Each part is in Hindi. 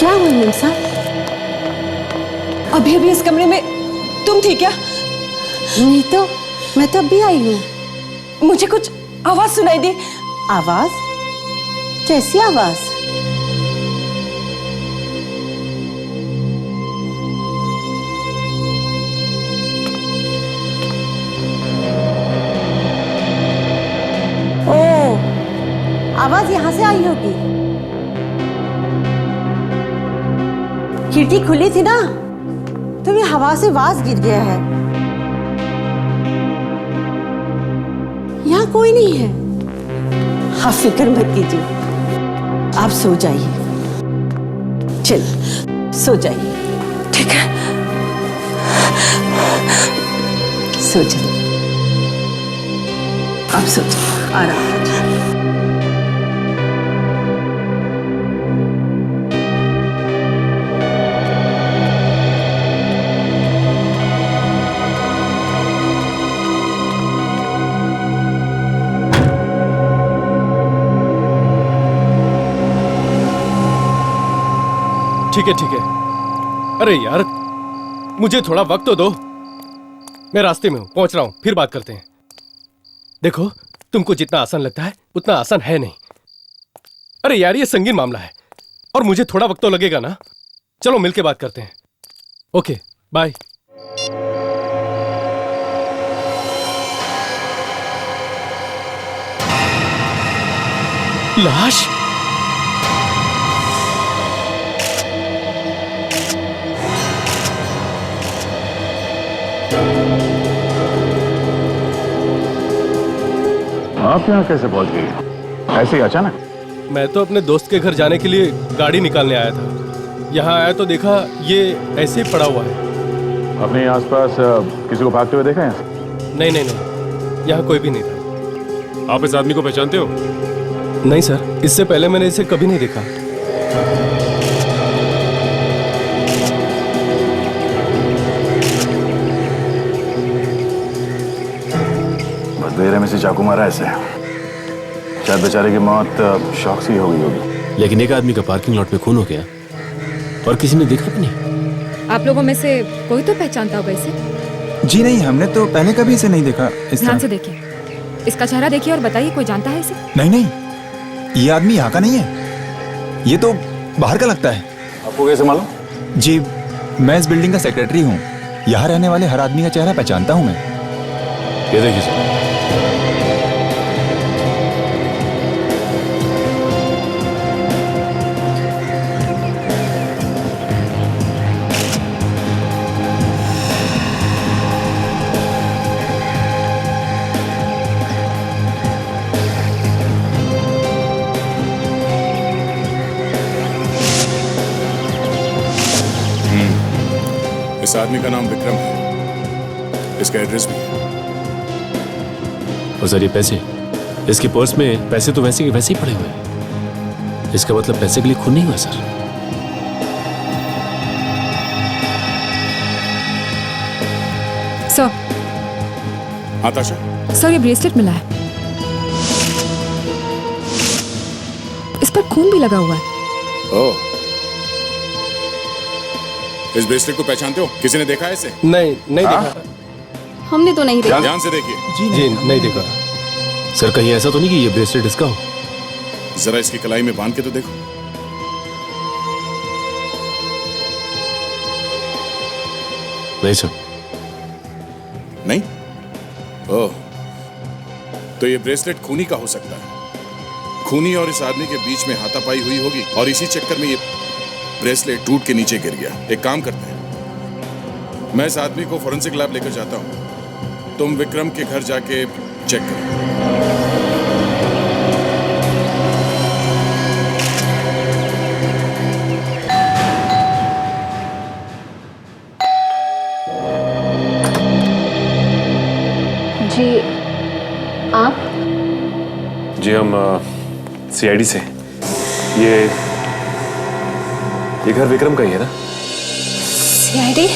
क्या हुआ इमाम साहब? अभी अभी इस कमरे में तुम थी क्या? नहीं तो, मैं तो अभी आई हूँ। मुझे कुछ आवाज सुनाई दी। आवाज? कैसी आवाज? ओ, आवाज यहाँ से आई होगी। खिड़की खुली थी ना, तो ये हवा से वाज गिर गया है। यहाँ कोई नहीं है। आप फिक्र मत कीजिए, आप सो जाइए। चल, सो जाइए। ठीक है, सो जाइए। आप सो जाइए, आराम कीजिए। ठीक है ठीक है। अरे यार, मुझे थोड़ा वक्त तो दो। मैं रास्ते में हूं, पहुंच रहा हूं, फिर बात करते हैं। देखो, तुमको जितना आसान लगता है उतना आसान है नहीं। अरे यार, ये संगीन मामला है और मुझे थोड़ा वक्त तो लगेगा ना। चलो मिलके बात करते हैं। Okay, bye. लाश? आप यहाँ कैसे पहुंच गई? ऐसे ही अचानक? मैं तो अपने दोस्त के घर जाने के लिए गाड़ी निकालने आया था। यहाँ आया तो देखा ये ऐसे ही पड़ा हुआ है। अपने आसपास किसी को भागते हुए देखा है? नहीं नहीं नहीं, यहाँ कोई भी नहीं था। आप इस आदमी को पहचानते हो? नहीं सर, इससे पहले मैंने इसे कभी नहीं देखा। बस देर में से चाकू मारा ऐसे। शायद बेचारे की मौत शौक से ही हो गई होगी। लेकिन एक आदमी का पार्किंग लॉट में खून हो गया और किसी ने देखा भी नहीं। आप लोगों में से कोई तो पहचानता होगा इसे? जी नहीं, हमने तो पहले कभी इसे नहीं देखा। ध्यान से देखिए, इसका चेहरा देखिए और बताइए कोई जानता है इसे? नहीं नहीं, ये आदमी यहाँ का नहीं है, ये तो बाहर का लगता है। आपको कैसे मालूम? जी, मैं इस बिल्डिंग का सेक्रेटरी हूँ। यहाँ रहने वाले हर आदमी का चेहरा पहचानता हूँ मैं। ये देखिए सर। इस आदमी का नाम विक्रम है, इसका एड्रेस भी है। और सर ये पैसे, इसके पर्स में पैसे तो वैसे के वैसे ही पड़े हुए हैं। इसका मतलब पैसे के लिए खून नहीं हुआ सर। सर। हाँ ताशा? सर, ये ब्रेसलेट मिला है, इस पर खून भी लगा हुआ है। ओह, इस ब्रेसलेट को पहचानते हो? किसी ने देखा है इसे? नहीं देखा। हमने तो नहीं देखा। ध्यान से देखिए। जी नहीं देखा। सर कहीं ऐसा तो नहीं कि ये ब्रेसलेट इसका हो? जरा इसकी कलाई में बांध के तो देखो। नहीं सर। नहीं? ओह, तो ये ब्रेसलेट खूनी का हो सकता है। खूनी और इस आदमी के बीच में हाथापाई हुई होगी और इसी चक्कर में ये ब्रेसलेट टूट के नीचे गिर गया। एक काम करते हैं, मैं इस आदमी को फोरेंसिक लैब लेकर जाता हूं, तुम विक्रम के घर जाके चेक करो। जी, आप? जी हम सीआईडी से। ये घर विक्रम का ही है ना? सीआईडी?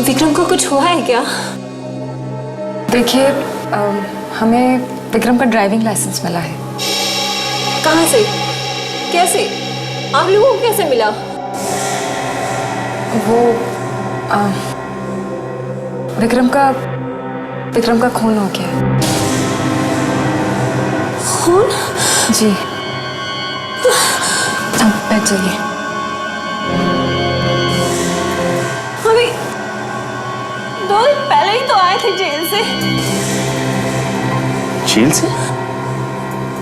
विक्रम को कुछ हुआ है क्या? देखिए, हमें विक्रम का ड्राइविंग लाइसेंस मिला है। कहाँ से? कैसे? आप लोगों को कैसे मिला? वो विक्रम का खून हो गया है। खून? जी, अब बैठ जाइए। अभी 2 दिन पहले ही तो आए थे जेल से। जेल से?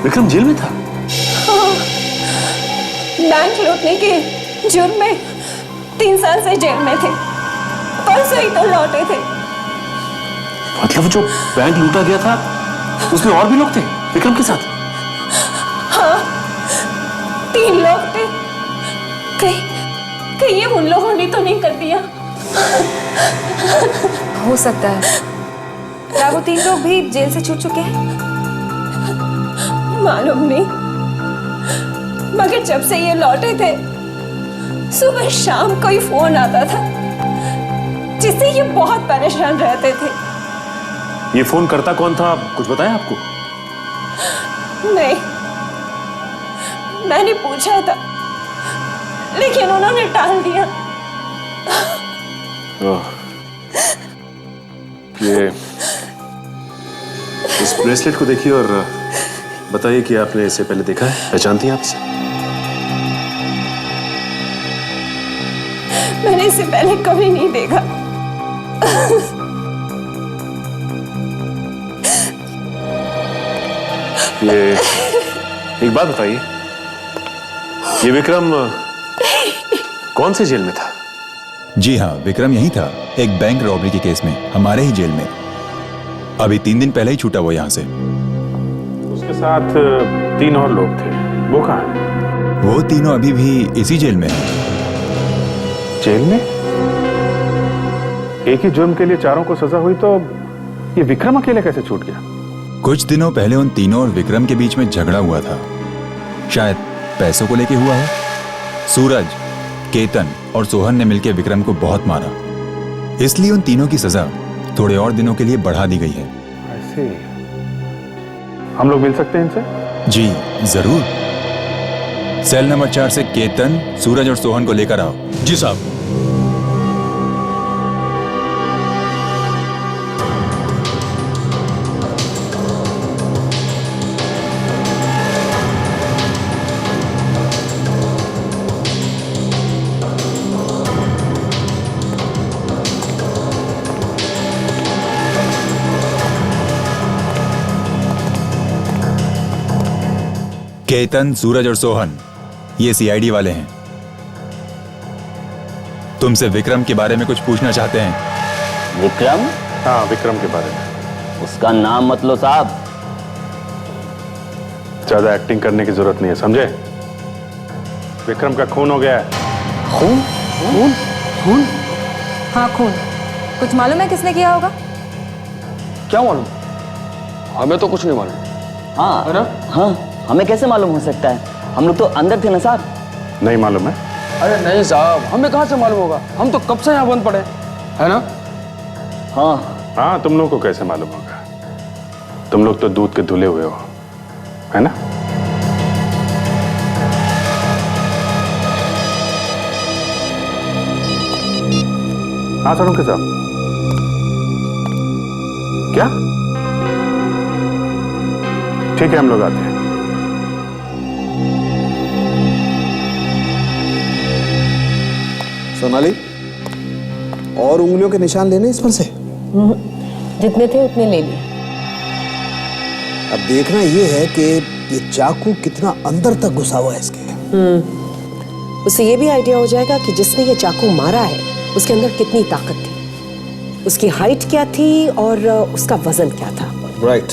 विक्रम जेल में था? बैंक लूटने के जुर्म में 3 साल से जेल में थे। परसों ही तो लौटे थे। मतलब जो बैंक लूटा गया था उसमें और भी लोग थे विक्रम के साथ? हाँ, 3 लोग थे। कहीं ये उन लोगों ने तो नहीं कर दिया? हो सकता है। क्या वो 3 लोग भी जेल से छूट चुके हैं? मालूम नहीं, मगर जब से ये लौटे थे सुबह शाम कोई फोन आता था जिससे ये बहुत परेशान रहते थे। ये फोन करता कौन था, कुछ बताया आपको? नहीं, मैंने पूछा था लेकिन उन्होंने टाल दिया। ये इस ब्रेसलेट को देखिए और बताइए कि आपने इसे पहले देखा है, पहचानती हैं आप इसे? मैंने इसे पहले कभी नहीं देखा। ये एक बात बताइए, ये विक्रम कौन से जेल में था? जी हाँ, विक्रम यही था, एक बैंक रॉबरी के केस में, हमारे ही जेल में। अभी 3 दिन पहले ही छूटा वो यहाँ से। उसके साथ 3 और लोग थे, वो कहाँ हैं? वो तीनों अभी भी इसी जेल में हैं। जेल में? एक ही जुर्म के लिए 4 को सजा हुई तो ये विक्रम अकेले कैसे छूट गया? कुछ दिनों पहले उन तीनों और विक्रम के बीच में झगड़ा हुआ था, शायद पैसों को लेके हुआ हो। सूरज, केतन और सोहन ने मिलकर विक्रम को बहुत मारा, इसलिए उन तीनों की सजा थोड़े और दिनों के लिए बढ़ा दी गई है। ऐसे हम लोग मिल सकते हैं इनसे? जी जरूर। सेल नंबर 4 से केतन, सूरज और सोहन को लेकर आओ। जी साहब। केतन, सूरज और सोहन ये सीआईडी वाले हैं। तुमसे विक्रम के बारे में कुछ पूछना चाहते हैं। विक्रम? हाँ, विक्रम के बारे में। उसका नाम मत लो साहब। ज्यादा एक्टिंग करने की जरूरत नहीं है, समझे? विक्रम का खून हो गया है। खून? खून? खून? हाँ, खून। कुछ मालूम है किसने किया होगा? क्या मालूम? हमें तो कुछ नहीं मालूम। हाँ, है ना? हाँ, हमें कैसे मालूम हो सकता है? हम लोग तो अंदर थे ना साहब। नहीं मालूम है? अरे नहीं साहब, हमें कहाँ से मालूम होगा? हम तो कब से यहाँ बंद पड़े, है ना? हाँ हाँ, तुम लोग को कैसे मालूम होगा? तुम लोग तो दूध के धुले हुए हो, है ना? हाँ सोनू साहब, क्या? ठीक है, हम लोग आते हैं। सोनाली, और उंगलियों के निशान लेने इस पर से? जितने थे उतने ले लिए। अब देखना ये है कि ये चाकू कितना अंदर तक घुसा हुआ है इसके। उससे ये भी आइडिया हो जाएगा कि जिसने ये चाकू मारा है उसके अंदर कितनी ताकत थी, उसकी हाइट क्या थी और उसका वजन क्या था। राइट।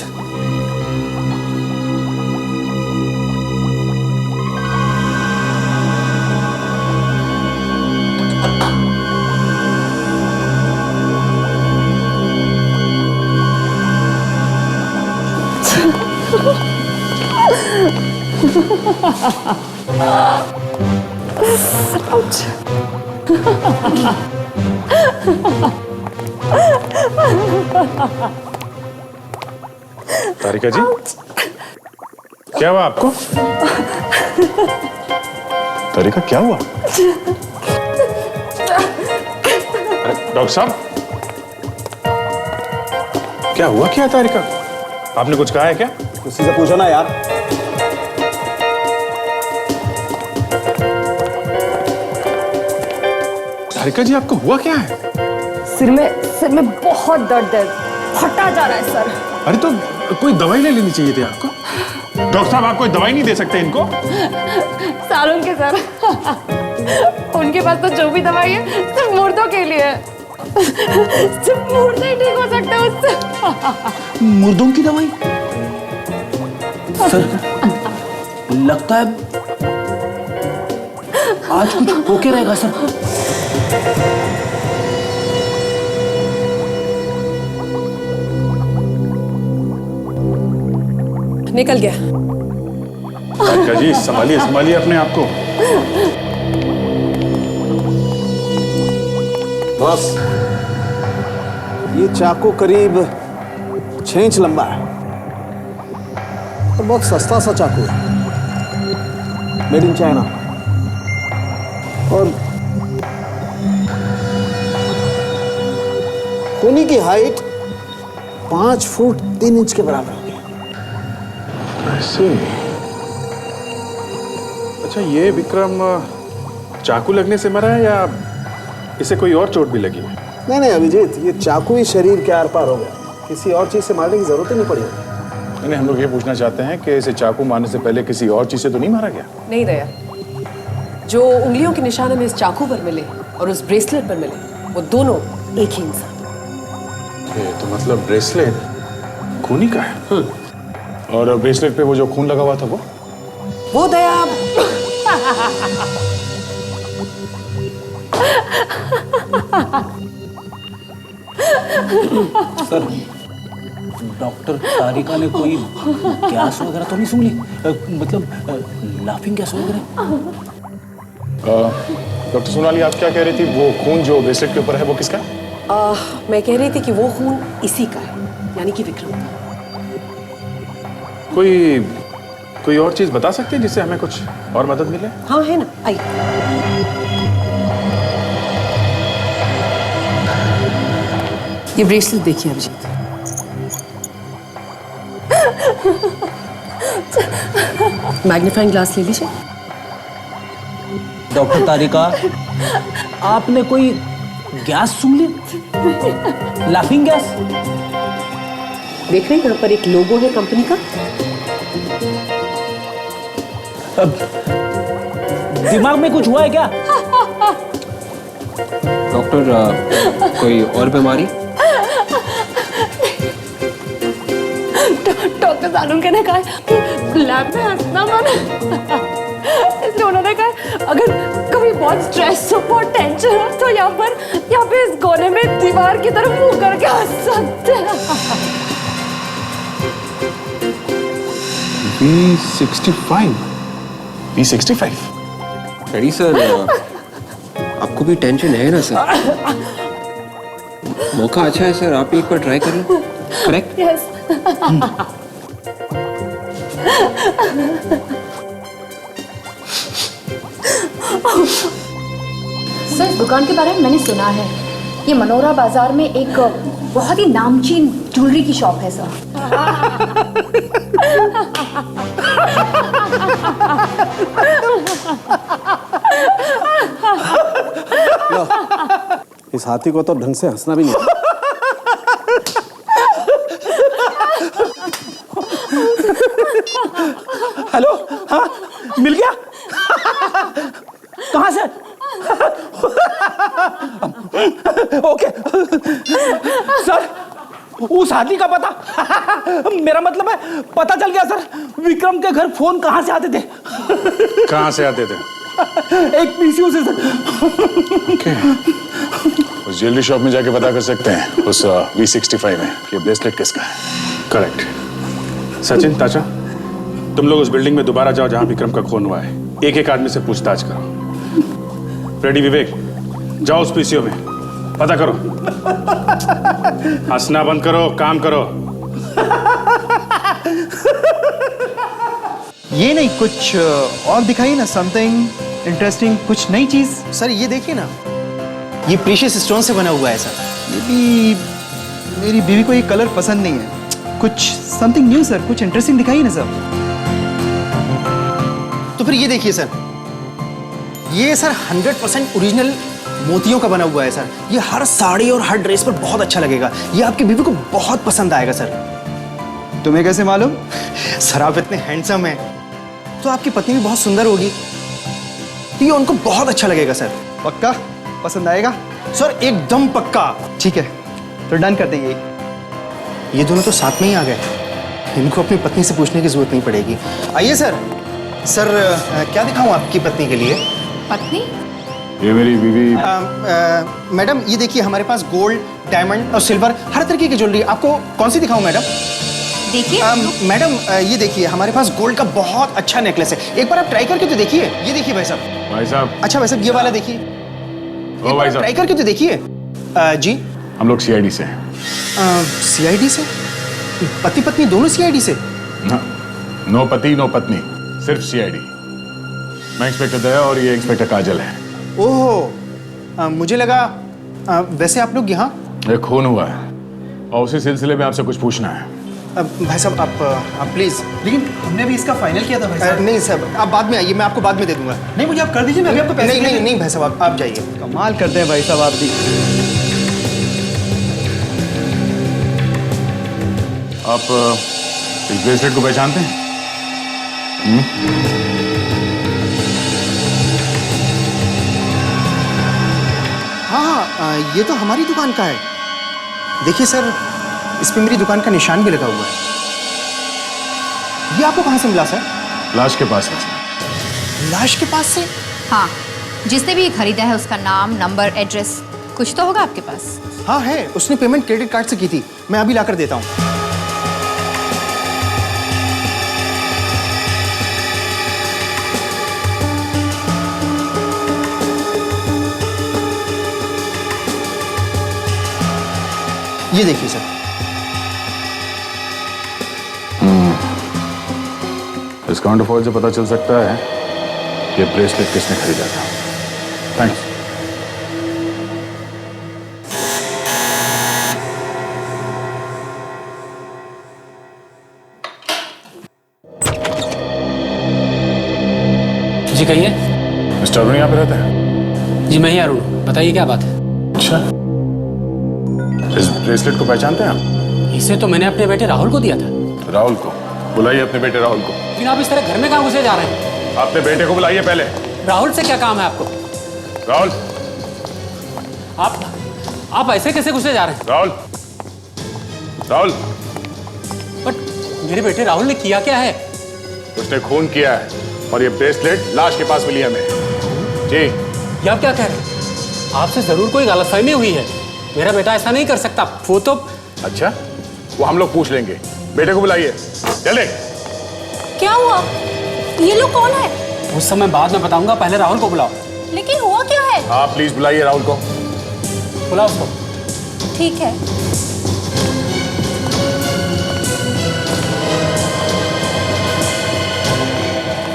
तारिका जी, क्या हुआ आपको? तारिका क्या हुआ? अरे डॉक्टर साहब, क्या हुआ क्या तारिका? आपने कुछ कहा है क्या? उसी से पूछो ना यार। तारिका जी, आपको हुआ क्या है? सिर में बहुत दर्द है, फटा जा रहा है सर। अरे तो कोई दवाई ले लेनी चाहिए थी आपको। डॉक्टर साहब, आप कोई दवाई नहीं दे सकते इनको? सारुण के सर, उनके पास तो जो भी दवाई है सिर्फ मुर्दों के लिए है। सिर्फ मुर्दे ही ठीक हो सकते हैं उससे। मुर्दों की दवाई? सर, लगता है आज कुछ होके रहेगा सर। निकल गया। तारिका जी, संभालिए संभालिए अपने आप को। बस, ये चाकू करीब 6 इंच लंबा है और बहुत सस्ता सा चाकू है, मेड इन चाइना। और खूनी की हाइट 5 फुट 3 इंच के बराबर होगी। ऐसे? अच्छा, ये विक्रम चाकू लगने से मरा है या इसे कोई और चोट भी लगी है? नहीं नहीं अभिजीत, ये चाकू ही शरीर के आर पार हो गया, किसी और चीज से मारने की जरूरत ही नहीं पड़ी। नहीं, हम लोग ये पूछना चाहते हैं कि इसे चाकू मारने से पहले किसी और चीज से तो नहीं मारा गया? नहीं दया, जो उंगलियों के निशान हमें इस चाकू पर मिले और उस ब्रेसलेट पर मिले, वो दोनों एक ही इंसान। तो मतलब ब्रेसलेट खूनी का है? और ब्रेसलेट पे वो जो खून लगा हुआ था वो दया। सर, डॉक्टर तारिका ने कोई गैस वगैरह तो नहीं सूंघ ली? मतलब लाफिंग गैस वगैरह? डॉक्टर सोनाली, आप क्या कह रही थी? वो खून जो ब्रेसलेट के ऊपर है वो किसका? मैं कह रही थी कि वो खून इसी का है, यानी कि विक्रम का। कोई और चीज बता सकते हैं जिससे हमें कुछ और मदद मिले? हाँ है ना, आई। ये ब्रेसलेट देखिए अभिजीत। मैग्नीफाइंग ग्लास ले लीजिए। डॉक्टर तारिका, आपने कोई गैस सूंघ ली? Laughing gas? देख रहे हैं यहाँ पर एक लोगो है कंपनी का। दिमाग में कुछ हुआ है क्या? डॉक्टर, कोई और बीमारी? डॉक्टर सारुण ने कहा लैब में हंसना मत, इसलिए उन्होंने कहा अगर कभी बहुत स्ट्रेस हो, बहुत टेंशन हो तो यहाँ पे इस कोने में दीवार की तरफ मुंह करके हंस सकते हैं। V65? रेडी सर, आपको भी टेंशन है ना सर? मौका अच्छा है सर, आप एक बार ट्राई करें। करेक्ट? यस। सर, इस दुकान के बारे में मैंने सुना है। ये मनोरा बाजार में एक बहुत ही नामचीन ज्वेलरी की शॉप है सर। इस हाथी को तो ढंग से हंसना भी नहीं। हेलो, हाँ मिल गया? कहाँ से? ओके सर, उस हाथी का पता मेरा मतलब है पता चल गया सर। विक्रम के घर फोन कहाँ से आते थे? कहाँ से आते थे? एक पीसीओ से सर। Okay. उस ज्वेलरी शॉप में जाके पता कर सकते हैं उस V65 में कि ब्रेसलेट किसका है। करेक्ट। सचिन, ताचा, तुम लोग उस बिल्डिंग में दोबारा जाओ जहां विक्रम का खून हुआ है। एक एक आदमी से पूछताछ करो। फ्रेडी, विवेक, जाओ उस पीसीओ में पता करो। हंसना बंद करो, काम करो। ये नहीं, कुछ और दिखाइए ना, समथिंग इंटरेस्टिंग, कुछ नई चीज? सर ये देखिए ना, ये प्रीशियस स्टोन से बना हुआ है सर। मेरी बीवी को ये कलर पसंद नहीं है। कुछ समथिंग न्यू सर, कुछ इंटरेस्टिंग दिखाइए ना सर। तो फिर ये देखिए सर, ये सर 100% ओरिजिनल मोतियों का बना हुआ है सर। ये हर साड़ी और हर ड्रेस पर बहुत अच्छा लगेगा। ये आपकी बीवी को बहुत पसंद आएगा सर। तुम्हें कैसे मालूम? सर आप इतने हैंडसम हैं, तो आपकी पत्नी भी बहुत सुंदर होगी, तो ये उनको बहुत अच्छा लगेगा सर। पक्का पसंद आएगा? सर एकदम पक्का। ठीक है, तो डन कर देंगे। ये दोनों तो साथ में ही आ गए, इनको अपनी पत्नी से पूछने की जरूरत नहीं पड़ेगी। आइए सर। सर क्या दिखाऊं आपकी पत्नी के लिए? पत्नी? ये मेरी बीवी। मैडम ये देखिए, हमारे पास गोल्ड, डायमंड और सिल्वर हर तरीके की ज्वेलरी। आपको कौन सी दिखाऊं मैडम? देखिए मैडम ये देखिए, हमारे पास गोल्ड का बहुत अच्छा नेकलेस है। एक बार आप ट्राई करके तो देखिए। ये देखिए भाई साहब। भाई साहब। अच्छा भाई साहब, ये वाला देखिए। ओ भाई साहब, ट्राई करके तो देखिए। जी हम लोग सीआईडी से हैं। सीआईडी से? पति पत्नी दोनों सीआईडी से? नो पति नो पत्नी, सिर्फ सीआईडी। मैं इंस्पेक्टर दया और ये इंस्पेक्टर काजल है। ओहो, मुझे लगा वैसे आप लोग यहाँ? एक खून हुआ है और उसी सिलसिले में आपसे कुछ पूछना है। भाई साहब आप प्लीज। लेकिन हमने भी इसका फाइनल किया था भाई साहब। नहीं सर, आप बाद में आइए, मैं आपको बाद में दे दूंगा। नहीं, मुझे आप कर दीजिए, मैं अभी आपको पैसे नहीं भाई साहब, आप जाइए। कमाल करते हैं भाई साहब आप भी। आप इस ब्रेसलेट को पहचानते हैं? हाँ, ये तो हमारी दुकान का है। देखिए सर, इस पे मेरी दुकान का निशान भी लगा हुआ है। ये आपको कहाँ से मिला सर? लाश के पास है। लाश के पास से? हाँ, जिसने भी ये खरीदा है उसका नाम, नंबर, एड्रेस कुछ तो होगा आपके पास। हाँ है, उसने पेमेंट क्रेडिट कार्ड से की थी। मैं अभी लाकर देता हूँ। ये देखिए सर। इस काउंटरफॉल से पता चल सकता है कि ब्रेसलेट किसने खरीदा था। थैंक्स। जी कहिए। मिस्टर अरुण यहाँ पे रहता है? जी मैं ही अरुण, बताइए क्या बात है? अच्छा, इस ब्रेसलेट को पहचानते हैं आप? इसे तो मैंने अपने बेटे राहुल को दिया था। राहुल को? बुलाइए अपने बेटे राहुल को। लेकिन आप इस तरह घर में कहाँ घुसे जा रहे हैं? अपने बेटे को बुलाइए पहले। राहुल से क्या काम है आपको? राहुल, आप ऐसे कैसे घुसे जा रहे हैं? राहुल, राहुल। बट मेरे बेटे राहुल ने किया क्या है? उसने खून किया है और ये ब्रेसलेट लाश के पास मिली हमें। जी। ये आप क्या कह रहे हैं? आपसे जरूर कोई गलतफहमी हुई है। मेरा बेटा ऐसा नहीं कर सकता। वो तो। अच्छा, वो हम लोग पूछ लेंगे। बेटे को बुलाइए जल्दी। क्या हुआ? ये लोग कौन है? उस समय बाद में बताऊंगा, पहले राहुल को बुलाओ। लेकिन हुआ क्या है? आप प्लीज बुलाइए राहुल को। बुलाओ उसको। ठीक है।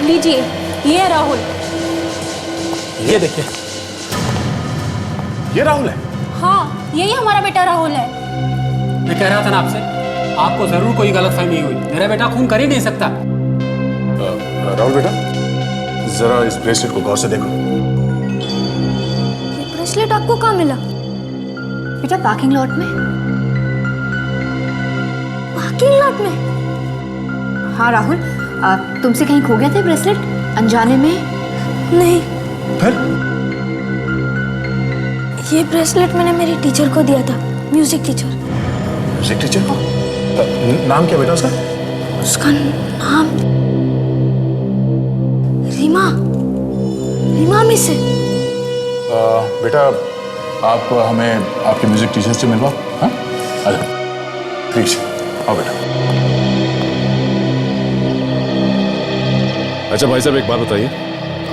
लीजिए, ये है राहुल। ये देखिए, ये राहुल है। हाँ, यही हमारा बेटा राहुल है। मैं कह रहा था ना आपसे, आपको जरूर कोई गलतफहमी हुई। मेरा बेटा खून कर ही नहीं सकता। राहुल बेटा, जरा इस ब्रेसलेट को गौर से देखो। ये ब्रेसलेट आपको कहाँ मिला? बेटा पार्किंग लॉट में। पार्किंग लॉट में? हाँ राहुल, तुमसे कहीं खो गए थे ब्रेसलेट अनजाने में? नहीं। फिर? ये ब्रेसलेट मैंने मेरी टीचर को दिया था, म्यूजिक टीचर। म्यूजिक टीचर को? नाम क्या बेटा उसका? उसका नाम रीमा। रीमा मिस है। बेटा, आप हमें आपके म्यूजिक टीचर से मिलवाओ। हाँ, प्लीज आओ बेटा। अच्छा भाई साहब, एक बात बताइए।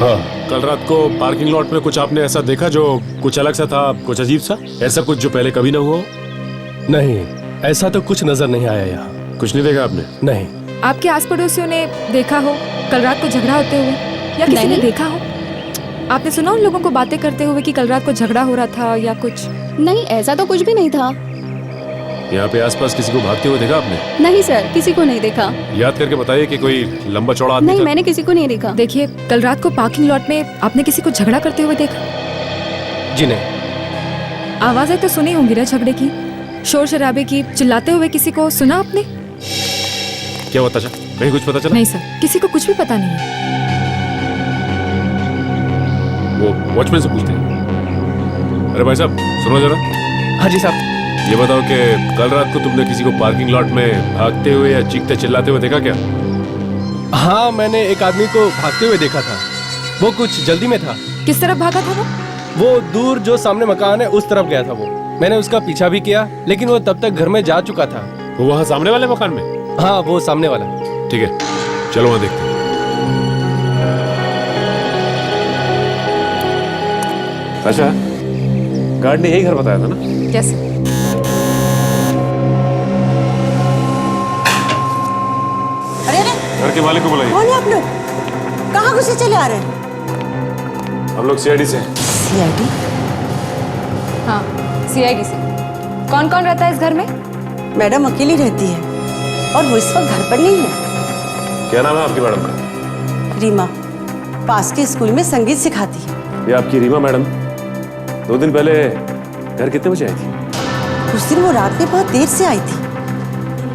हाँ, कल रात को पार्किंग लॉट में कुछ आपने ऐसा देखा जो कुछ अलग सा था, कुछ अजीब सा, ऐसा कुछ जो पहले कभी ना हुआ? नहीं, ऐसा तो कुछ नजर नहीं आया यहाँ। कुछ नहीं देखा आपने? नहीं। आपके आस पड़ोसियों ने देखा हो कल रात को झगड़ा होते हुए, या किसी ने देखा हो? आपने सुना उन लोगों को बातें करते हुए कि कल रात को झगड़ा हो रहा था या कुछ? नहीं, ऐसा तो कुछ भी नहीं था। यहाँ पे आसपास किसी को भागते हुए देखा आपने? नहीं सर, किसी को नहीं देखा। याद करके बताइए कि कोई लंबा चौड़ा आदमी नहीं, था? मैंने किसी को नहीं देखा। देखिए, कल रात को पार्किंग लॉट में आपने किसी को झगड़ा करते हुए देखा? जी नहीं। आवाजें तो सुनी होंगी ना झगड़े की, शोर शराबे की, चिल्लाते हुए किसी को सुना आपने? क्या पता चला? नहीं कुछ पता चला? नहीं सर, किसी को कुछ भी पता नहीं है। वो वॉचमैन से पूछते हैं। अरे भाई साहब सुनो जरा। हाँ जी साहब। ये बताओ कि कल रात को तुमने किसी को पार्किंग लॉट में भागते हुए या चीखते चिल्लाते हुए देखा क्या? हाँ, मैंने एक आदमी को भागते हुए देखा था। वो कुछ जल्दी में था। किस तरफ भागा था वो? वो दूर जो सामने मकान है उस तरफ गया था वो। मैंने उसका पीछा भी किया, लेकिन वो तब तक घर में जा चुका था। वो वहाँ सामने वाले मकान में? हाँ, वो सामने वाला। ठीक है, चलो वहाँ देखते हैं। अच्छा, गार्ड ने यही घर बताया था ना? यस। घर के मालिक को बुलाइए। कौन है आप लोग? कहाँ घुसे चले आ रहे हैं? हम लोग सीआईडी से हैं। सीआईडी? हाँ, सीआईडी से। कौन कौन रहता है इस घर में? मैडम अकेली रहती है और वो इस वक्त घर पर नहीं है। क्या नाम है आपकी मैडम का? रीमा, पास के स्कूल में संगीत सिखाती है। ये आपकी रीमा मैडम 2 दिन पहले घर कितने बजे आई थी? उस दिन वो रात में बहुत देर से आई थी,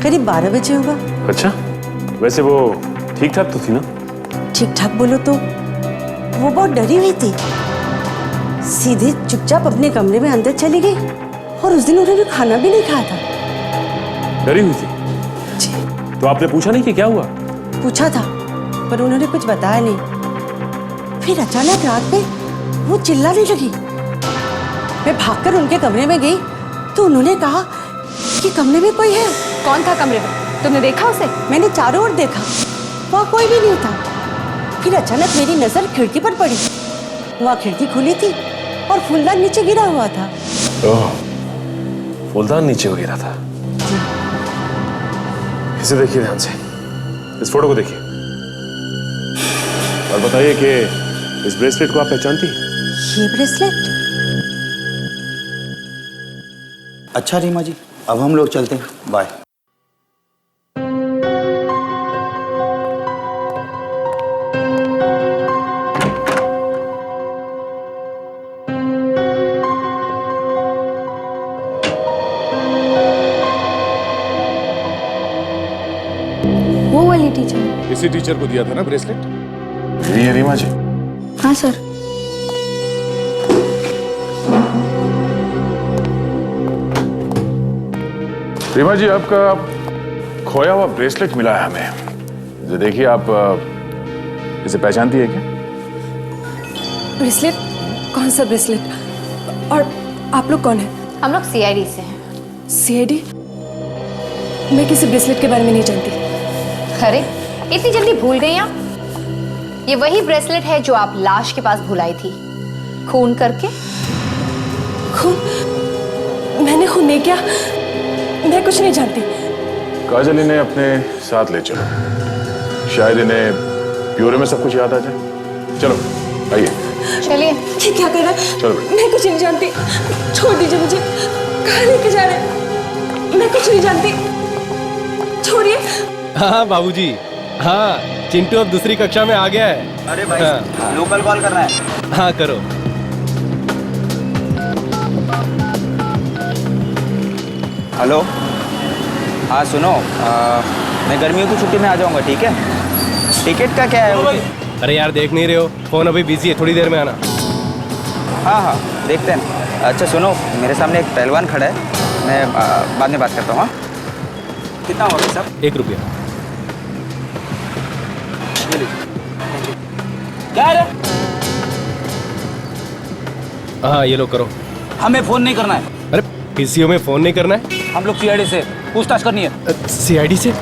करीब 12 बजे होगा। अच्छा, वैसे वो ठीक ठाक तो थी ना? ठीक ठाक बोलो तो वो बहुत डरी हुई थी, सीधे चुपचाप अपने कमरे में अंदर चली गई और उस दिन उन्होंने खाना भी नहीं खाया था। डरी हुई थी? जी। तो आपने पूछा नहीं कि क्या हुआ? पूछा था पर उन्होंने कुछ बताया नहीं। फिर अचानक रात में वो चिल्लाने लगी। मैं भागकर उनके कमरे में गई तो उन्होंने कहा कि कमरे में कोई है। कौन था कमरे में? तुमने देखा उसे? मैंने चारों ओर देखा, वहाँ कोई भी नहीं था। फिर अचानक मेरी नजर खिड़की पर पड़ी। वहाँ खिड़की खुली थी और फूलदान नीचे गिरा हुआ था। ओह, फूलदान नीचे हो गिरा था। इसे देखिए ध्यान से, इस फोटो को देखिए और बताइए कि इस ब्रेसलेट को आप पहचानती हैं? ये ब्रेसलेट? अच्छा रीमा जी, अब हम लोग चलते हैं। बाय। वो वाली टीचर? इसी टीचर को दिया था ना ब्रेसलेट? ये रीमा जी। हाँ सर। रीमा जी, आपका खोया हुआ ब्रेसलेट मिला है हमें। ये देखिए, आप इसे पहचानती है क्या? ब्रेसलेट? कौन सा ब्रेसलेट? और आप लोग कौन है? हम लोग सीआईडी से हैं। सीआईडी? मैं किसी ब्रेसलेट के बारे में नहीं जानती। अरे, इतनी जल्दी भूल गई आप? ये वही ब्रेसलेट है जो आप लाश के पास भुलाई थी, खून करके। खून? मैंने खून नहीं किया, मैं कुछ नहीं जानती। काजल इन्हें अपने साथ ले चलो, शायद इन्हें ब्यूरो में सब कुछ याद आ जाए। चलो आइए। चलिए। ये क्या कर रहा है? चलो। मैं कुछ नहीं जानती, छोड़ दीजिए मुझे। कहाँ लेके जा रहे हैं? मैं कुछ नहीं जानती, छोड़िए। हाँ बाबूजी, हाँ चिंटू अब दूसरी कक्षा में आ गया है। अरे भाई, हाँ। लोकल कॉल करना है। हाँ करो। हेलो, हाँ सुनो, मैं गर्मियों की छुट्टी में आ जाऊंगा, ठीक है? टिकट का क्या है? अरे यार देख नहीं रहे हो, फोन अभी बिजी है, थोड़ी देर में आना। हाँ हाँ देखते हैं। अच्छा सुनो, मेरे सामने एक पहलवान खड़ा है, मैं बाद में बात करता हूँ। हाँ, कितना होगा साहब? 1 रुपया। क्या है? हाँ ये लो करो। हमें फोन नहीं करना है। अरे पीसीओ में फोन नहीं करना है? हम लोग सीआईडी से पूछताछ करनी है। सीआईडी से?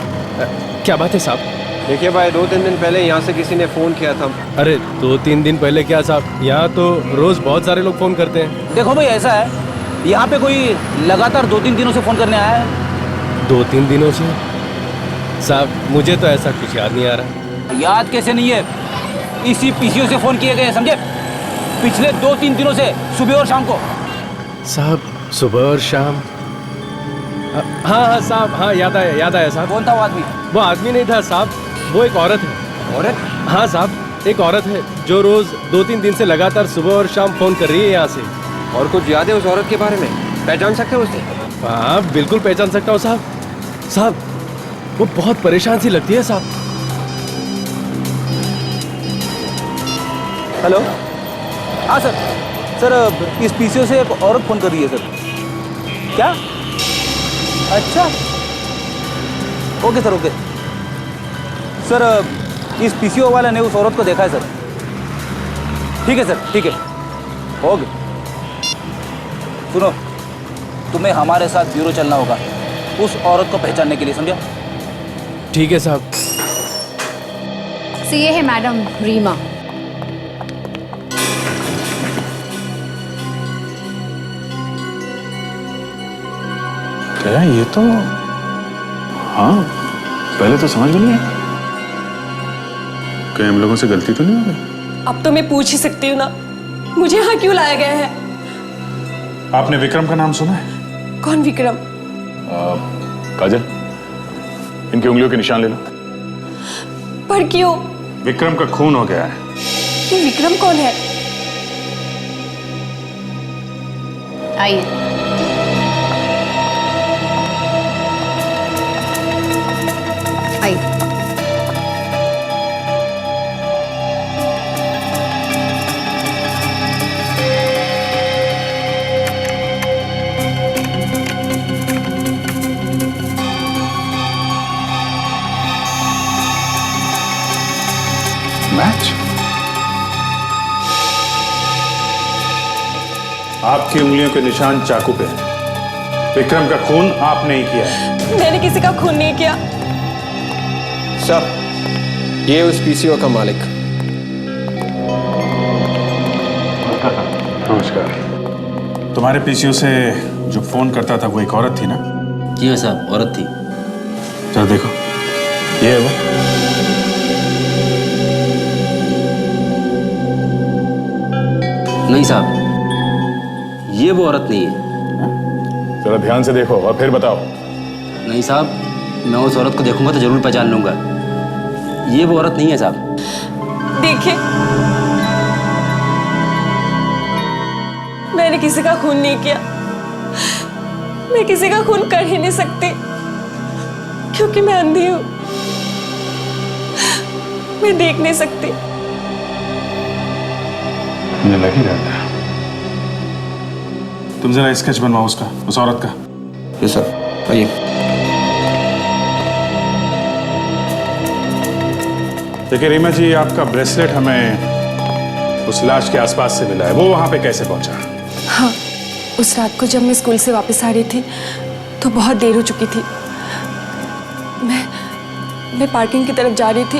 क्या बात है साहब? देखिए भाई, 2-3 दिन पहले यहाँ से किसी ने फोन किया था। अरे 2-3 दिन पहले क्या साहब, यहाँ तो रोज बहुत सारे लोग फोन करते हैं। देखो भाई, ऐसा है, यहाँ पे कोई लगातार 2-3 दिनों से फोन करने आया है। 2-3 दिनों से? साहब मुझे तो ऐसा कुछ याद नहीं आ रहा। याद कैसे नहीं है? इसी पीसीओ से फोन किए गए, समझे? पिछले 2-3 दिनों से सुबह और शाम को। साहब सुबह और शाम? हाँ साहब, हाँ याद आया साहब। कौन था वो आदमी? वो आदमी नहीं था साहब, वो एक औरत है। औरत? हाँ साहब, एक औरत है जो रोज 2-3 दिन से लगातार सुबह और शाम फोन कर रही है यहाँ से। और कुछ याद है उस औरत के बारे में? पहचान सकते हो उसे? हाँ बिल्कुल पहचान सकता हूँ साहब। साहब वो बहुत परेशान सी लगती है साहब। हेलो, हाँ सर। इस पीसीओ से एक औरत फोन कर रही है सर। क्या? अच्छा, ओके सर, ओके सर। इस पीसीओ वाले ने उस औरत को देखा है सर। ठीक है सर, ठीक है, ओके। सुनो, तुम्हें हमारे साथ ब्यूरो चलना होगा उस औरत को पहचानने के लिए, समझा? ठीक है साहब। ये है मैडम रीमा। क्या ये तो, हाँ पहले तो समझ में नहीं आया। कहीं हम लोगों से गलती तो नहीं हो गई? अब तो मैं पूछ ही सकती हूँ ना, मुझे यहाँ क्यों लाया गया है? आपने विक्रम का नाम सुना है? कौन विक्रम? काजल, इनकी उंगलियों के निशान ले लो। पर क्यों? विक्रम का खून हो गया है। ये विक्रम कौन है? आइए। आइए। मैच? आपकी उंगलियों के निशान चाकू पे हैं। विक्रम का खून आपने ही किया है। मैंने किसी का खून नहीं किया। सर, ये उस पीसीओ का मालिक। नमस्कार। तुम्हारे पीसीओ से जो फोन करता था वो एक औरत थी ना? जी हाँ साहब, औरत थी। जरा देखो, ये है वो। नहीं साहब, ये वो औरत नहीं है। जरा ध्यान से देखो और फिर बताओ। नहीं साहब, मैं उस औरत को देखूंगा तो जरूर पहचान लूंगा। ये वो औरत नहीं है साहब। देखिए, मैंने किसी का खून नहीं किया। मैं किसी का खून कर ही नहीं सकती क्योंकि मैं अंधी हूं। मैं देख नहीं सकती। मुझे लग ही रहा था। तुम जरा स्केच बनवाओ उसका, उस औरत का। जी सर, आइए। देखिए रीमा जी, आपका ब्रेसलेट हमें उस लाश के आसपास से मिला है। वो वहां पे कैसे पहुंचा? हाँ, उस रात को जब मैं स्कूल से वापस आ रही थी तो बहुत देर हो चुकी थी। मैं पार्किंग की तरफ जा रही थी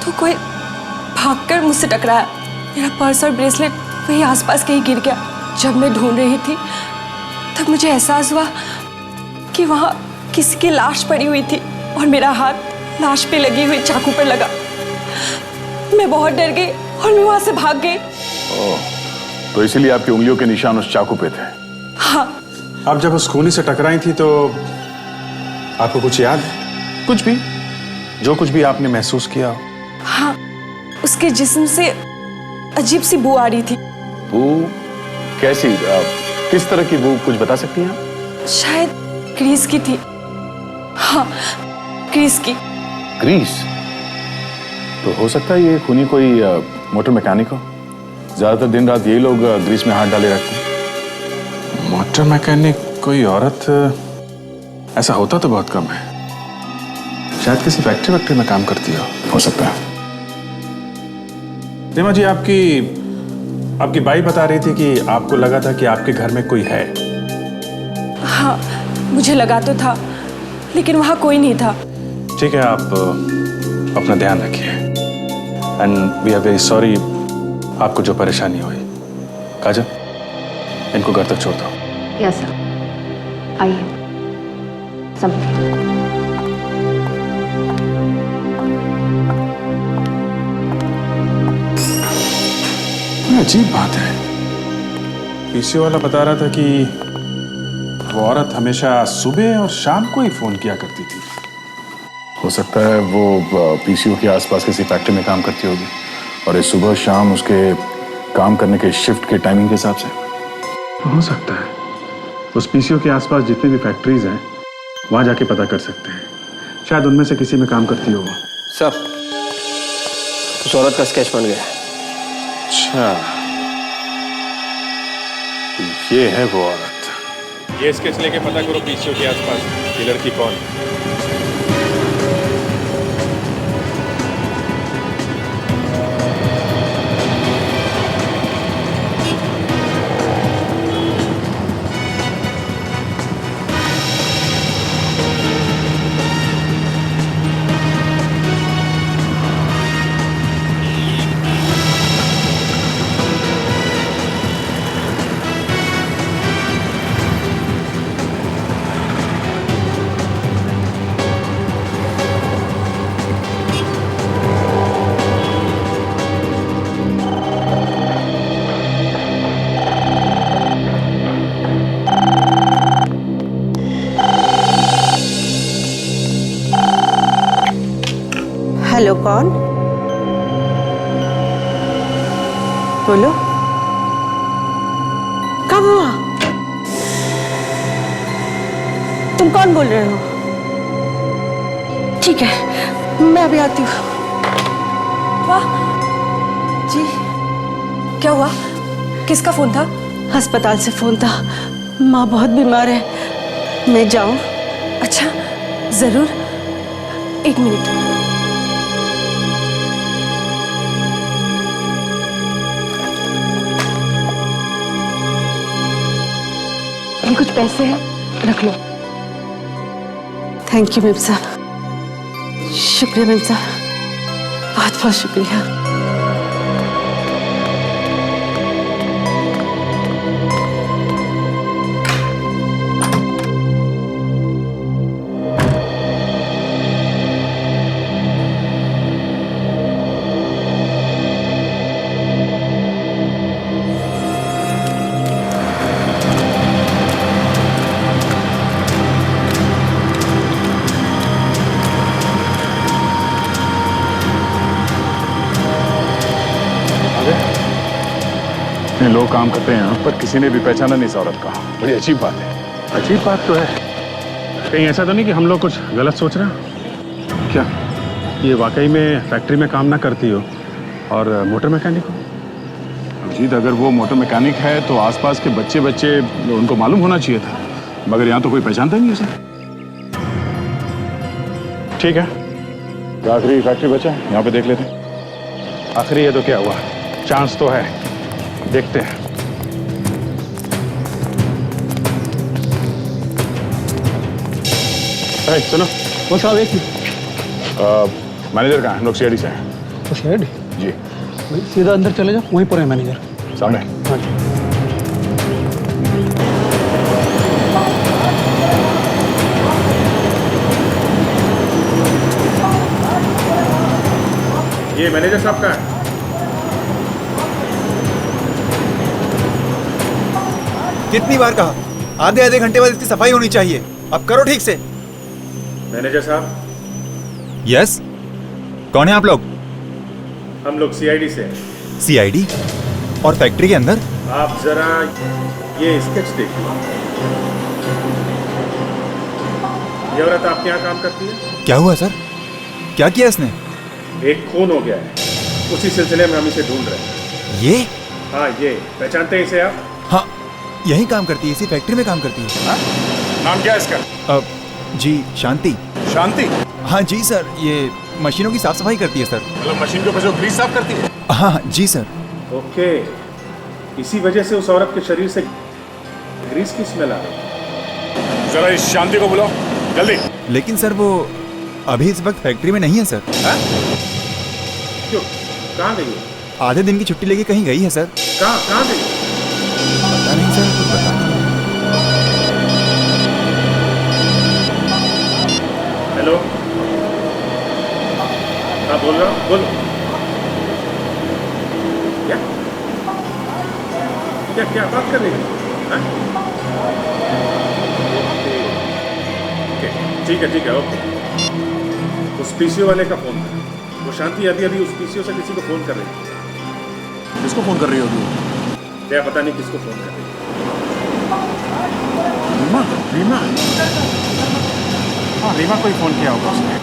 तो कोई भागकर मुझसे टकराया। मेरा पर्स और ब्रेसलेट वही आसपास कहीं गिर गया। जब मैं ढूंढ रही थी तब मुझे एहसास हुआ कि वहां किसी की लाश पड़ी हुई थी और मेरा हाथ लाश पे लगी हुई चाकू पर लगा। मैं बहुत डर गई और मैं वहां से भाग गई। तो इसीलिए आपकी उंगलियों के निशान उस चाकू पे थे? हाँ। आप जब उस खूनी से टकराई थी तो आपको कुछ याद? कुछ भी, जो कुछ भी आपने महसूस किया हो? हाँ, उसके जिस्म से अजीब सी बू आ रही थी। बू? कैसी? किस तरह की बू, कुछ बता सकती हैं आप? शायद ग्रीस की थी। हाँ, ग्रीस की। ग्रीस? तो हो सकता है ये खूनी कोई मोटर मैकेनिक हो। ज्यादातर दिन रात यही लोग ग्रीस में हाथ डाले रखते हैं। मोटर मैकेनिक कोई औरत? ऐसा होता तो बहुत कम है। शायद किसी फैक्ट्री में काम करती हो सकता है। रीमा जी, आपकी बाई बता रही थी कि आपको लगा था कि आपके घर में कोई है। हाँ, मुझे लगा तो था, लेकिन वहां कोई नहीं था। ठीक है, आप अपना ध्यान रखिए। And we are very sorry आपको जो परेशानी हुई। काजल, इनको घर तक छोड़ दो। यस सर, आइए। संभलिए। बड़ी अजीब बात है। पीसीओ वाला बता रहा था कि वो औरत हमेशा सुबह और शाम को ही फोन किया करती थी। हो सकता है वो पीसीओ के आसपास किसी फैक्ट्री में काम करती होगी और ये सुबह शाम उसके काम करने के शिफ्ट के टाइमिंग के हिसाब से। हो सकता है। उस पीसीओ के आसपास जितनी भी फैक्ट्रीज हैं वहां जाके पता कर सकते हैं, शायद उनमें से किसी में काम करती हो। सर, उस औरत का स्केच बन गया। अच्छा, ये है वो औरत। ये स्केच लेके पता करो पीसीओ के आसपास ये लड़की कौन है। हेलो, कौन? बोलो। कब हुआ? तुम कौन बोल रहे हो? ठीक है, मैं अभी आती हूँ। वाह जी, क्या हुआ? किसका फोन था? अस्पताल से फोन था। माँ बहुत बीमार है, मैं जाऊँ? अच्छा, जरूर। एक मिनट। ये कुछ पैसे हैं, रख लो। थैंक यू मेम साहब, शुक्रिया मेम साहब, बहुत बहुत शुक्रिया। इतने लोग काम करते हैं यहाँ पर किसी ने भी पहचाना नहीं इस औरत का। बड़ी अजीब बात है। अजीब बात तो है। कहीं ऐसा तो नहीं कि हम लोग कुछ गलत सोच रहे हैं? क्या ये वाकई में फैक्ट्री में काम ना करती हो और मोटर मैकेनिक हो? अजीत, अगर वो मोटर मैकेनिक है तो आसपास के बच्चे उनको मालूम होना चाहिए था, मगर यहाँ तो कोई पहचानता ही नहीं उसे। ठीक है, तो आखिरी फैक्ट्री बचा है, यहाँ पे देख लेते हैं। आखिरी है तो क्या हुआ, चांस तो है, देखते हैं। सुनो, वो साहब एक मैनेजर कहाँ है? हम लोग सीआईडी से हैं। तो शेड जी, सीधा अंदर चले जाओ, वहीं पर है मैनेजर सामने। हाँ जी। ये मैनेजर साहब का है। कितनी बार कहा, आधे आधे घंटे बाद इसकी सफाई होनी चाहिए। अब करो ठीक से। मैनेजर साहब। यस, कौन है आप लोग? हम लोग सीआईडी से हैं। सीआईडी? और फैक्ट्री के अंदर? आप जरा ये स्केच देखिए। ये औरत आपके यहाँ काम करती है? क्या हुआ सर? क्या किया इसने? एक खून हो गया है, उसी सिलसिले में हम इसे ढूंढ रहे हैं। ये? हाँ, ये पहचानते हैं इसे आप? हाँ, यही काम करती है, इसी फैक्ट्री में काम करती है। हाँ? नाम क्या है इसका? जी, शांति। शांति? हाँ जी सर, ये मशीनों की साफ सफाई करती है सर। मतलब मशीन के ऊपर जो ग्रीस साफ करती है? हाँ जी सर। ओके, इसी वजह से उस औरत के शरीर से ग्रीस की स्मेल आ रही है। जरा इस शांति को बुलाओ, जल्दी। लेकिन सर वो अभी इस वक्त फैक्ट्री में नहीं है सर। हाँ? क्यों, कहाँ गई है? आधे दिन की छुट्टी लेके कहीं गई है सर। कहाँ गई? पता नहीं सर, कुछ पता नहीं। हेलो, हाँ बोल रहा हूँ, बोलो। क्या क्या क्या बात कर रही है? हाँ? ठीक है ओके। उस पीसीओ वाले का फोन था। वो शांति अभी अभी उस पीसीओ से किसी को फोन कर रही है। किसको फोन कर रही होगी? क्या पता नहीं किसको फोन कर रही है। रीमा हाँ रीमा को ही फोन किया होगा उसने।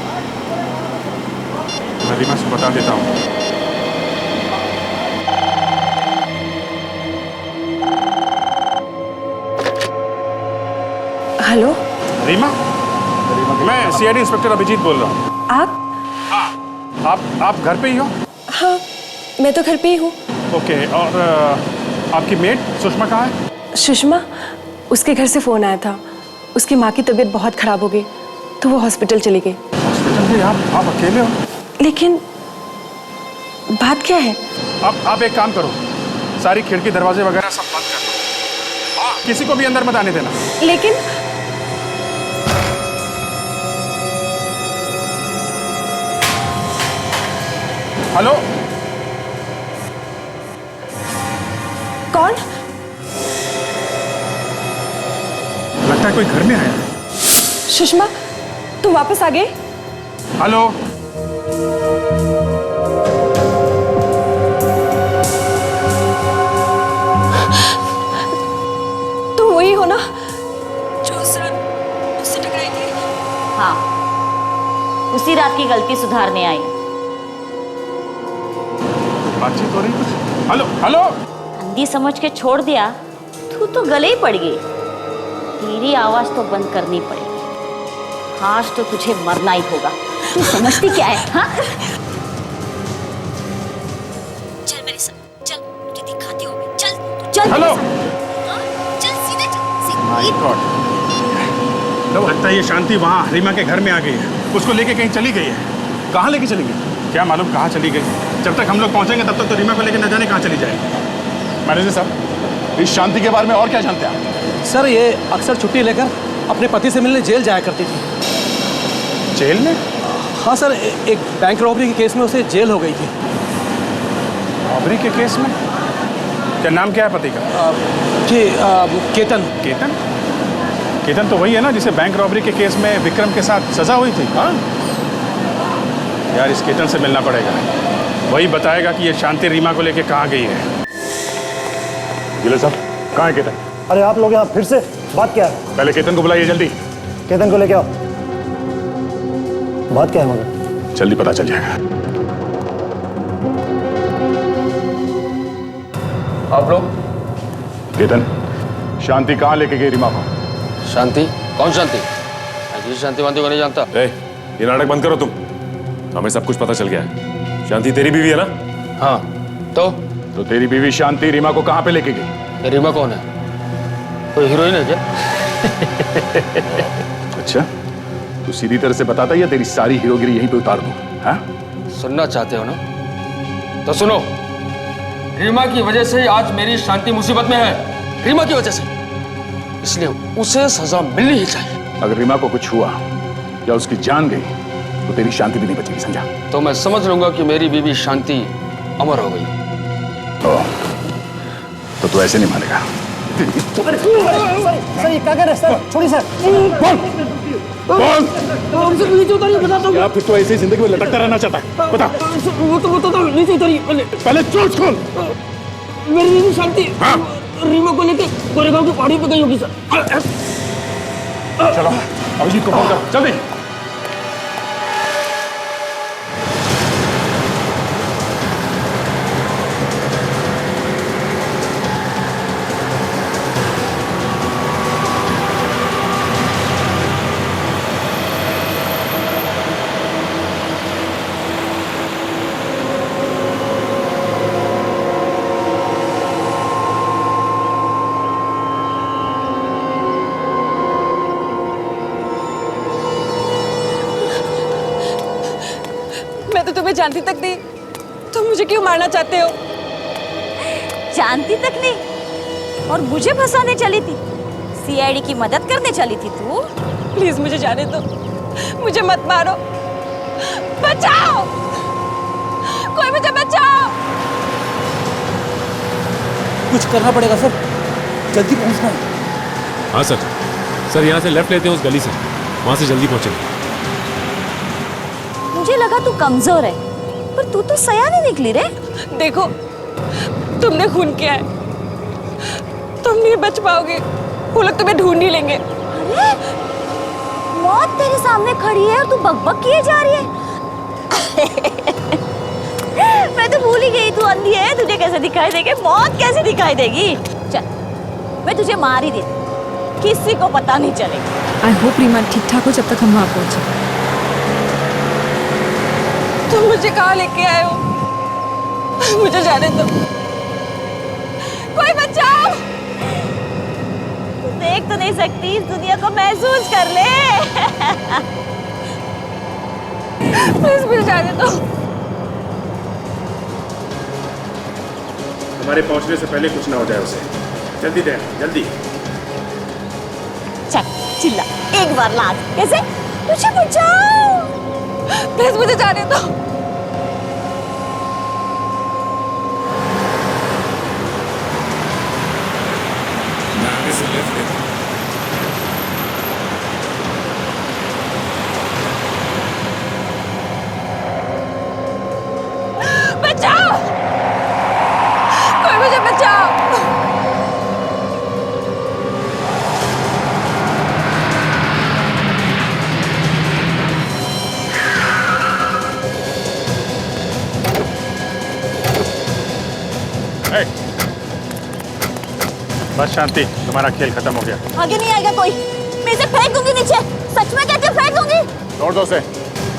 मैं रीमा से बता देता हूँ। हेलो रीमा मैं सीआईडी इंस्पेक्टर अभिजीत बोल रहा हूँ। आप घर पे ही हो? हाँ मैं तो घर पे ही हूँ। ओके और आपकी मेट सुषमा कहाँ है? सुषमा उसके घर से फोन आया था। उसकी माँ की तबीयत बहुत खराब हो गई तो वो हॉस्पिटल चली गई। हॉस्पिटल में आप अकेले हो? लेकिन बात क्या है? आप एक काम करो, सारी खिड़की दरवाजे वगैरह सब बंद कर दो। किसी को भी अंदर मत आने देना। लेकिन हेलो कौन? लगता है कोई घर में आया है। सुषमा तुम वापस आ गए? हेलो तुम वही हो ना जो उस रात उससे टकराई थी? हाँ उसी रात की गलती सुधारने आई। बातचीत हो रही कुछ? हेलो अंधी समझ के छोड़ दिया तू तो गले ही पड़ गई। तेरी आवाज तो बंद करनी पड़ेगी। आज तो तुझे मरना ही होगा। तू समझती क्या है? हाँ चल मेरे साथ चल, तुझे दिखाती हूँ। चल चल हेलो चल सीधे चल। माय गॉड लगता है ये शांति वहाँ रीमा के घर में आ गई है। उसको लेके कहीं चली गई है। कहाँ लेके चली गई? क्या मालूम कहाँ चली गई। जब तक हम लोग पहुंचेंगे तब तक तो रीमा को लेके न जाने कहाँ चली जाएगी। मैनेजर साहब इस शांति के बारे में और क्या जानते हैं आप? सर ये अक्सर छुट्टी लेकर अपने पति से मिलने जेल जाया करती थी। जेल में? हाँ सर एक बैंक रॉबरी के केस में उसे जेल हो गई थी। रॉबरी के केस में? क्या नाम क्या है पति का? जी केतन। केतन तो वही है ना जिसे बैंक रॉबरी के केस में विक्रम के साथ सजा हुई थी। हाँ यार इस केतन से मिलना पड़ेगा। वही बताएगा कि ये शांति रीमा को लेके कहाँ गई है। गिले साहब कहाँ है केतन? अरे आप लोग यहाँ फिर से बात क्या है? पहले केतन को बुलाइए जल्दी। केतन को लेके आओ। बात क्या है मगर? जल्दी पता चल जाएगा। आप लोग? केतन शांति कहाँ लेके गई रीमा को? शांति? कौन शांति? जी शांति वांति को नहीं जानता। ये नाटक बंद करो तुम। हमें सब कुछ पता चल गया है। शांति तेरी बीवी है ना? हाँ तो तेरी बीवी शांति रीमा को कहाँ पे लेके गई? रीमा कौन है? कोई हीरोइन है क्या? अच्छा तू सीधी तरह से बताता या तेरी सारी हीरोगिरी यहीं पे उतार दूं? हाँ? सुनना चाहते हो ना तो सुनो। रीमा की वजह से आज मेरी शांति मुसीबत में है। रीमा की वजह से, इसलिए उसे सजा मिलनी ही चाहिए। अगर रीमा को कुछ हुआ या उसकी जान गई तो तेरी शांति भी नहीं बचेगी, समझा? तो मैं समझ लूंगा कि मेरी बीवी शांति अमर हो गई। तो तू ऐसे नहीं मानेगा। सर ये क्या कर रहे हैं सर? छोड़िए सर। हमसे नीचे उतारिए, बताता हूँ। या फिर तो ऐसे ही जिंदगी में लटकता रहना चाहता है? बता। वो तो बताता हूँ, नीचे उतारिए पहले चोट खोल। मेरी बीवी शांति रीमा को लेके गोरेगांव की पहाड़ी पे गई होगी सर। चलो अभिजीत को फोन कर जल्दी। मैं तो तुम्हें जानती तक नहीं, तुम मुझे क्यों मारना चाहते हो? जानती तक नहीं और मुझे फंसाने चली थी? सीआईडी की मदद करने चली थी तू? प्लीज मुझे जाने दो, मुझे मत मारो, बचाओ, कोई मुझे बचाओ। कुछ करना पड़ेगा सर, जल्दी पहुंचना है। हाँ सर, सर यहाँ से लेफ्ट लेते हैं उस गली से, वहाँ से जल्दी पहुँचेंगे। मुझे लगा तू कमजोर है, पर तू तो सयानी निकली रे। देखो, तुमने खून किया है, तुम नहीं बच पाओगे, वो लोग तुम्हें ढूंढ ही लेंगे। अरे मौत तेरे सामने खड़ी है और तू बकबक किए जा रही है। मैं तो भूल ही गई तू अंधी है, तुझे कैसे दिखाई देगी मौत, कैसे दिखाई देगी। चल मैं तुझे मार ही दे, किसी को पता नहीं चलेगा। आई होप रीमा ठीक ठाक हो जब तक हम वहाँ पहुँचे। तुम मुझे कहाँ लेके आए हो? मुझे जाने दो, कोई बचाओ। तू देख तो नहीं सकती, इस दुनिया को महसूस कर ले। प्लीज मुझे जाने दो। हमारे पहुंचने से पहले कुछ ना हो जाए उसे। जल्दी दे, जल्दी। चल चिल्ला एक बार लाज, कैसे? मुझे बचाओ, प्लीज मुझे जाने दो। मैं आगे से लेफ्ट लेता हूं। बचाओ, कोई मुझे बचाओ। बस शांति, तुम्हारा खेल खत्म हो गया। आगे नहीं आएगा कोई, मैं इसे फेंक दूंगी नीचे, सच में कहती हूँ फेंक दूंगी। छोड़ दो उसे,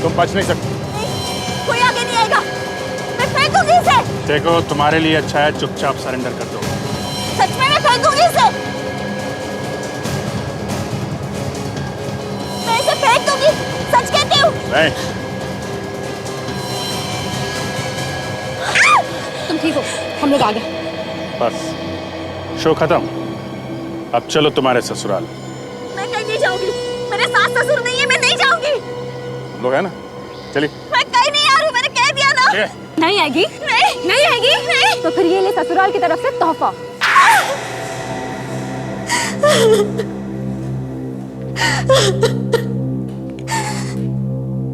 तुम बच नहीं सकते। कोई आगे नहीं आएगा, मैं फेंक दूंगी इसे। देखो तुम्हारे लिए अच्छा है चुपचाप सरेंडर कर दो। सच में मैं फेंक दूंगी इसे, मैं इसे फेंक दूंगी, सच कहती हूँ। नहीं, तुम ठीक हो, हम लोग आ गए। बस शो खत्म, अब चलो तुम्हारे ससुराल। मैं कहीं नहीं जाऊंगी, मेरे सास ससुर नहीं है, मैं नहीं जाऊंगी। तुम लोग है ना, चलिए। मैं कहीं नहीं आ रही, मैंने कह दिया ना। नहीं आएगी? नहीं आएगी? नहीं। तो फिर ये ले ससुराल की तरफ से तोहफा।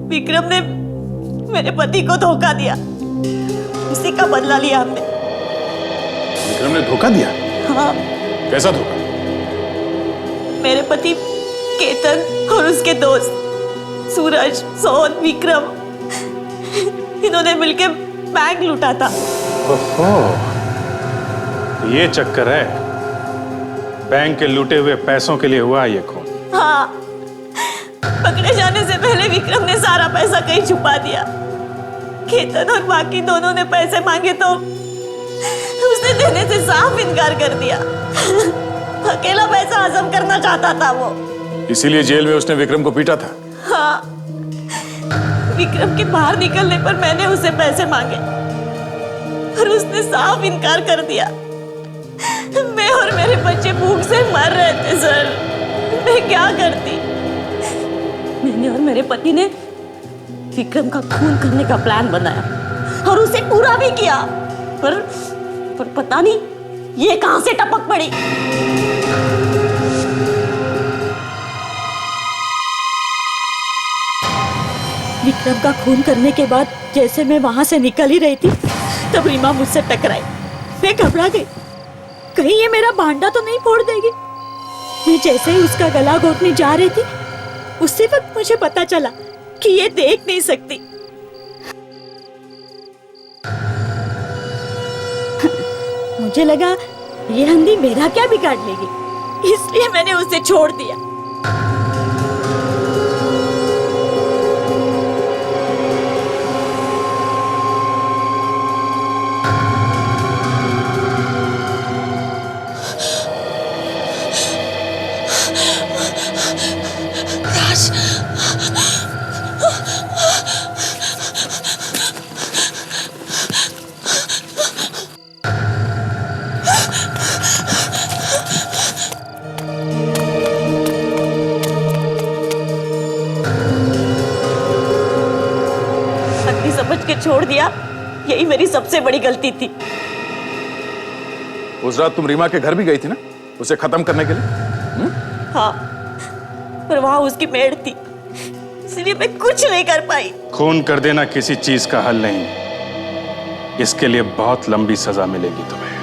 विक्रम ने मेरे पति को धोखा दिया, उसी का बदला लिया हमने। विक्रम ने धोखा दिया? हाँ। कैसा धोखा? मेरे पति केतन और उसके दोस्त सूरज, सोहन, विक्रम, इन्होंने मिलकर बैंक लूटा था। ओहो, ये चक्कर है। बैंक के लूटे हुए पैसों के लिए हुआ ये खून। हाँ, पकड़े जाने से पहले विक्रम ने सारा पैसा कहीं छुपा दिया। केतन और बाकी दोनों ने पैसे मांगे तो उसने देने से साफ इनकार कर दिया। अकेला पैसा हजम करना चाहता था वो, इसीलिए जेल में उसने विक्रम को पीटा था। हाँ, विक्रम के बाहर निकलने पर मैंने उसे पैसे मांगे और उसने साफ इनकार कर दिया। मैं और मेरे बच्चे भूख से मर रहे थे सर, मैं क्या करती? मैंने और मेरे पति ने विक्रम का खून करने का प्लान बनाया और उसे पूरा भी किया, पर पता नहीं ये कहां से टपक पड़ी। विक्रम का खून करने के बाद जैसे मैं वहां से निकल ही रही थी, तब रीमा मुझसे टकराई। मैं घबरा गई, कहीं ये मेरा भांडा तो नहीं फोड़ देगी। मैं जैसे ही उसका गला घोटने जा रही थी, उसी वक्त मुझे पता चला कि ये देख नहीं सकती। मुझे लगा ये अंधी मेरा क्या बिगाड़ लेगी, इसलिए मैंने उसे छोड़ दिया। छोड़ दिया, यही मेरी सबसे बड़ी गलती थी। उस रात तुम रीमा के घर भी गई थी ना, उसे खत्म करने के लिए? हाँ, पर वहां उसकी मेड़ थी, इसलिए मैं कुछ नहीं कर पाई। खून कर देना किसी चीज का हल नहीं, इसके लिए बहुत लंबी सजा मिलेगी तुम्हें।